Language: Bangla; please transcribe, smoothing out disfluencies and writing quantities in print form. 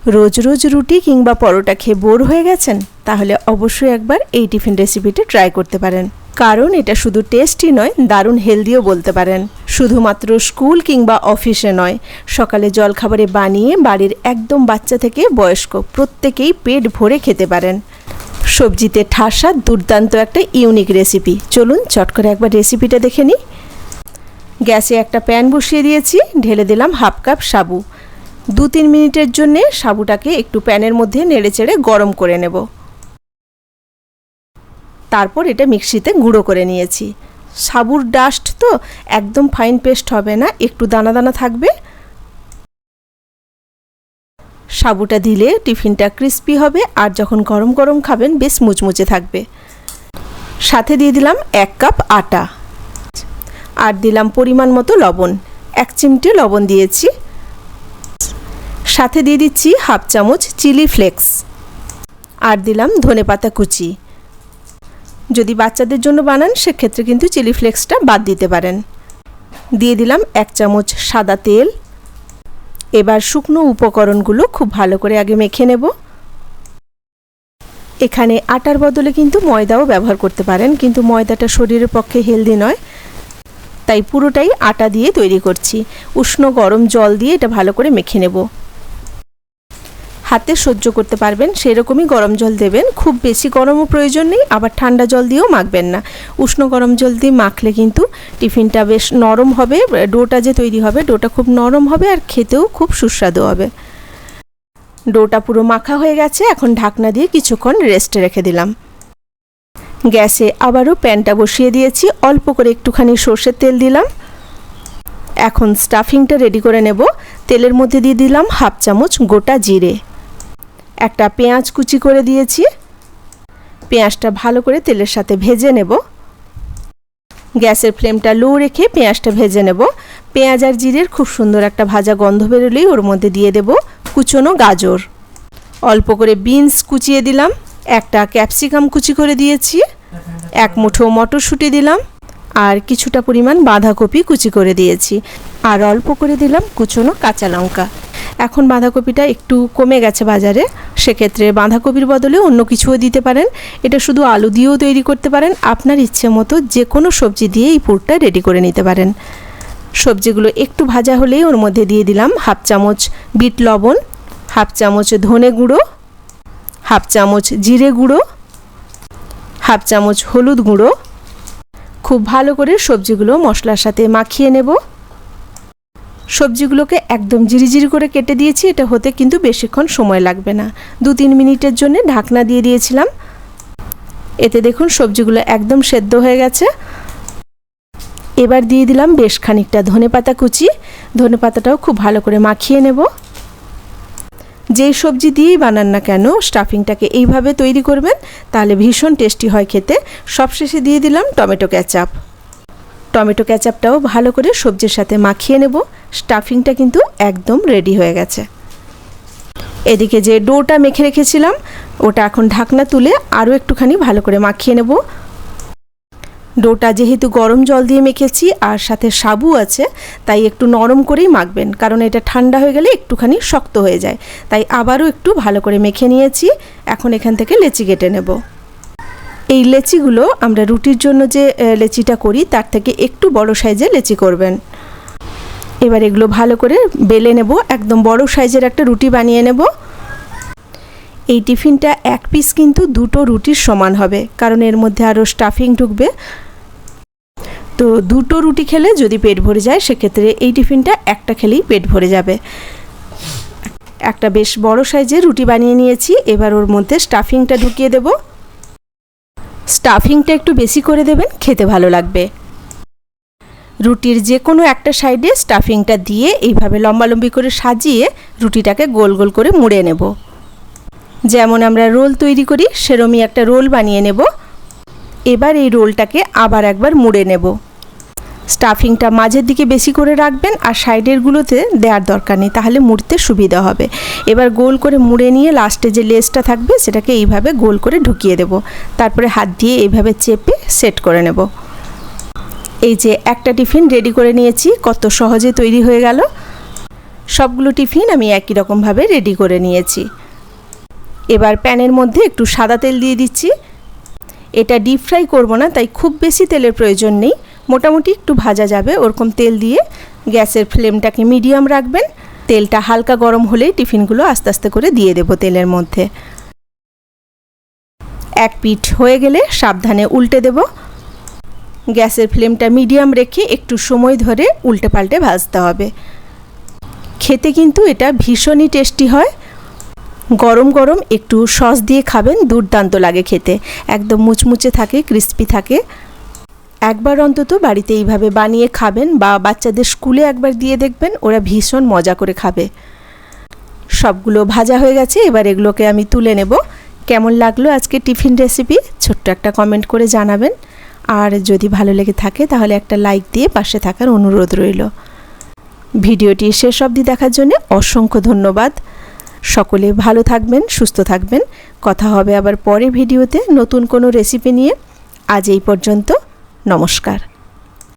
রোজ রোজ রুটি কিংবা পরোটা খেয়ে বোর হয়ে গেছেন, তাহলে অবশ্যই একবার এই টিফিন রেসিপিটা ট্রাই করতে পারেন। কারণ এটা শুধু টেস্টই নয়, দারুণ হেলদিও বলতে পারেন। শুধুমাত্র স্কুল কিংবা অফিসে নয়, সকালে জলখাবারে বানিয়ে বাড়ির একদম বাচ্চা থেকে বয়স্ক প্রত্যেকেই পেট ভরে খেতে পারেন। সবজিতে ঠাসা দুর্দান্ত একটা ইউনিক রেসিপি। চলুন চট করে একবার রেসিপিটা দেখে নিই। গ্যাসে একটা প্যান বসিয়ে দিয়েছি, ঢেলে দিলাম হাফ কাপ সাবু। 2-3 মিনিটের জন্যে সাবুটাকে একটু প্যানের মধ্যে নেড়েচেড়ে গরম করে নেব। তারপর এটা মিক্সিতে গুঁড়ো করে নিয়েছি। সাবুর ডাস্ট তো একদম ফাইন পেস্ট হবে না, একটু দানা দানা থাকবে। সাবুটা দিলে টিফিনটা ক্রিস্পি হবে, আর যখন গরম গরম খাবেন বেশ মুচমুচে থাকবে। সাথে দিয়ে দিলাম 1 কাপ আটা, আর দিলাম পরিমাণ মতো লবণ। 1 চিমটে লবণ দিয়েছি। সাথে দিয়ে দিচ্ছি হাফ চামচ চিলি ফ্লেক্স, আর দিলাম ধনেপাতা কুচি। যদি বাচ্চাদের জন্য বানান সেক্ষেত্রে কিন্তু চিলি ফ্লেক্সটা বাদ দিতে পারেন। দিয়ে দিলাম 1 চামচ সাদা তেল। এবার শুকনো উপকরণগুলো খুব ভালো করে আগে মেখে নেব। এখানে আটার বদলে কিন্তু ময়দাও ব্যবহার করতে পারেন, কিন্তু ময়দাটা শরীরের পক্ষে হেলদি নয়, তাই পুরোটাই আটা দিয়ে তৈরি করছি। উষ্ণ গরম জল দিয়ে এটা ভালো করে মেখে নেব। হাতে সহ্য করতে পারবেন সেরকমই গরম জল দেবেন, খুব বেশি গরমও প্রয়োজন নেই, আবার ঠান্ডা জল দিয়েও মাখবেন না। উষ্ণ গরম জল দিয়ে মাখলে কিন্তু টিফিনটা বেশ নরম হবে, ডোটা যে তৈরি হবে ডোটা খুব নরম হবে, আর খেতেও খুব সুস্বাদু হবে। ডোটা পুরো মাখা হয়ে গেছে, এখন ঢাকনা দিয়ে কিছুক্ষণ রেস্টে রেখে দিলাম। গ্যাসে আবারও প্যানটা বসিয়ে দিয়েছি, অল্প করে একটুখানি সর্ষের তেল দিলাম। এখন স্টাফিংটা রেডি করে নেব। তেলের মধ্যে দিয়ে দিলাম হাফ চামচ গোটা জিরে। একটা পেঁয়াজ কুচি করে দিয়েছি। পেঁয়াজটা ভালো করে তেলের সাথে ভেজে নেব। গ্যাসের ফ্লেমটা লো রেখে পেঁয়াজটা ভেজে নেব। পেঁয়াজ আর জিরের খুব সুন্দর একটা ভাজা গন্ধ বেরোলেই ওর মধ্যে দিয়ে দেব কুচনো গাজর। অল্প করে বিনস কুচিয়ে দিলাম। একটা ক্যাপসিকাম কুচি করে দিয়েছি। 1 মুঠো মটরশুঁটি দিলাম, আর কিছুটা পরিমাণ বাঁধাকপি কুচি করে দিয়েছি, আর অল্প করে দিলাম কুচনো কাঁচা লঙ্কা। এখন বাঁধাকপিটা একটু কমে গেছে বাজারে, সেক্ষেত্রে বাঁধাকপির বদলে অন্য কিছুও দিতে পারেন। এটা শুধু আলু দিয়েও তৈরি করতে পারেন। আপনার ইচ্ছে মতো যে কোনো সবজি দিয়ে এই পুরটা রেডি করে নিতে পারেন। সবজিগুলো একটু ভাজা হলেই ওর মধ্যে দিয়ে দিলাম হাফ চামচ বিট লবণ, হাফ চামচ ধনে গুঁড়ো, হাফ চামচ জিরে গুঁড়ো, হাফ চামচ হলুদ গুঁড়ো। খুব ভালো করে সবজিগুলো মশলার সাথে মাখিয়ে নেব। সবজিগুলোকে একদম জিরিজিরি করে কেটে দিয়েছি, এটা হতে কিন্তু বেশিক্ষণ সময় লাগবে না। 2-3 মিনিটের জন্য ঢাকনা দিয়ে দিয়েছিলাম। এতে দেখুন সবজিগুলো একদম সেদ্ধ হয়ে গেছে। এবার দিয়ে দিলাম বেশ খানিকটা ধনেপাতা কুচি। ধনেপাতাটাও খুব ভালো করে মাখিয়ে নেব। যেই সবজি দিয়েই বানান না কেন স্টাফিংটাকে এইভাবে তৈরি করবেন, তাহলে ভীষণ টেস্টি হয় খেতে। সবশেষে দিয়ে দিলাম টমেটো কেচাপ। টমেটো কেচাপটাও ভালো করে সবজির সাথে মাখিয়ে নেব। স্টাফিংটা কিন্তু একদম রেডি হয়ে গেছে। এদিকে যে ডোটা মেখে রেখেছিলাম ওটা এখন ঢাকনা তুলে আরও একটুখানি ভালো করে মাখিয়ে নেব। ডোটা যেহেতু গরম জল দিয়ে মেখেছি আর সাথে সাবু আছে, তাই একটু নরম করেই মাখবেন, কারণ এটা ঠান্ডা হয়ে গেলে একটুখানি শক্ত হয়ে যায়। তাই আবারও একটু ভালো করে মেখে নিয়েছি। এখন এখান থেকে লেচি কেটে নেব। এই লেচিগুলো আমরা রুটির জন্য যে লেচিটা করি তার থেকে একটু বড় সাইজে লেচি করবেন। এবার এগুলো ভালো করে বেলে নেব। একদম বড় সাইজের একটা রুটি বানিয়ে নেব। এই টিফিনটা 1 পিস কিন্তু 2টো রুটির সমান হবে, কারণ এর মধ্যে আরও স্টাফিং ঢুকবে। তো 2টো রুটি খেলে যদি পেট ভরে যায়, সেক্ষেত্রে এই টিফিনটা একটা খেলেই পেট ভরে যাবে। একটা বেশ বড় সাইজের রুটি বানিয়ে নিয়েছি। এবার ওর মধ্যে স্টাফিংটা ঢুকিয়ে দেব। স্টাফিংটা একটু বেশি করে দেবেন, খেতে ভালো লাগবে। রুটির যে কোনো একটা সাইডে স্টাফিংটা দিয়ে এইভাবে লম্বালম্বি করে সাজিয়ে রুটিটাকে গোল গোল করে মুড়ে নেব। যেমন আমরা রোল তৈরি করি সেরকমই একটা রোল বানিয়ে নেব। এবার এই রোলটাকে আবার একবার মুড়ে নেব। স্টাফিংটা মাঝের দিকে বেশি করে রাখবেন, আর সাইডেরগুলোতে দেওয়ার দরকার নেই, তাহলে মুড়তে সুবিধা হবে। এবার গোল করে মুড়ে নিয়ে লাস্টে যে লেসটা থাকবে সেটাকে এইভাবে গোল করে ঢুকিয়ে দেব। তারপরে হাত দিয়ে এইভাবে চেপে সেট করে নেব। এই যে একটা টিফিন রেডি করে নিয়েছি, কত সহজে তৈরি হয়ে গেল। সবগুলো টিফিন আমি একই রকমভাবে রেডি করে নিয়েছি। এবার প্যানের মধ্যে একটু সাদা তেল দিয়ে দিচ্ছি। এটা ডিপ ফ্রাই করব না, তাই খুব বেশি তেলের প্রয়োজন নেই, মোটামুটি একটু ভাজা যাবে ওরকম তেল দিয়ে গ্যাসের ফ্লেমটাকে মিডিয়াম রাখবেন। তেলটা হালকা গরম হলেই টিফিনগুলো আস্তে আস্তে করে দিয়ে দেব তেলের মধ্যে। এক পিঠ হয়ে গেলে সাবধানে উল্টে দেব। গ্যাসের ফ্লেমটা মিডিয়াম রেখে একটু সময় ধরে উল্টে পাল্টে ভাজতে হবে। খেতে কিন্তু এটা ভীষণই টেস্টি হয়। গরম গরম একটু সস দিয়ে খাবেন, দুর্দান্ত লাগে খেতে, একদম মুচমুচে থাকে, ক্রিস্পি থাকে। একবার অন্তত বাড়িতে এইভাবে বানিয়ে খাবেন বা বাচ্চাদের স্কুলে একবার দিয়ে দেখবেন, ওরা ভীষণ মজা করে খাবে। সবগুলো ভাজা হয়ে গেছে, এবার এগুলোকে আমি তুলে নেব। কেমন লাগলো আজকে টিফিন রেসিপি ছোট্ট একটা কমেন্ট করে জানাবেন। আর যদি ভালো লেগে থাকে তাহলে একটা লাইক দিয়ে পাশে থাকার অনুরোধ রইল। ভিডিওটি শেষ অবধি দেখার জন্য অসংখ্য ধন্যবাদ। সকলে ভালো থাকবেন, সুস্থ থাকবেন। কথা হবে আবার পরে ভিডিওতে নতুন কোনো রেসিপি নিয়ে। আজ এই পর্যন্ত, নমস্কার।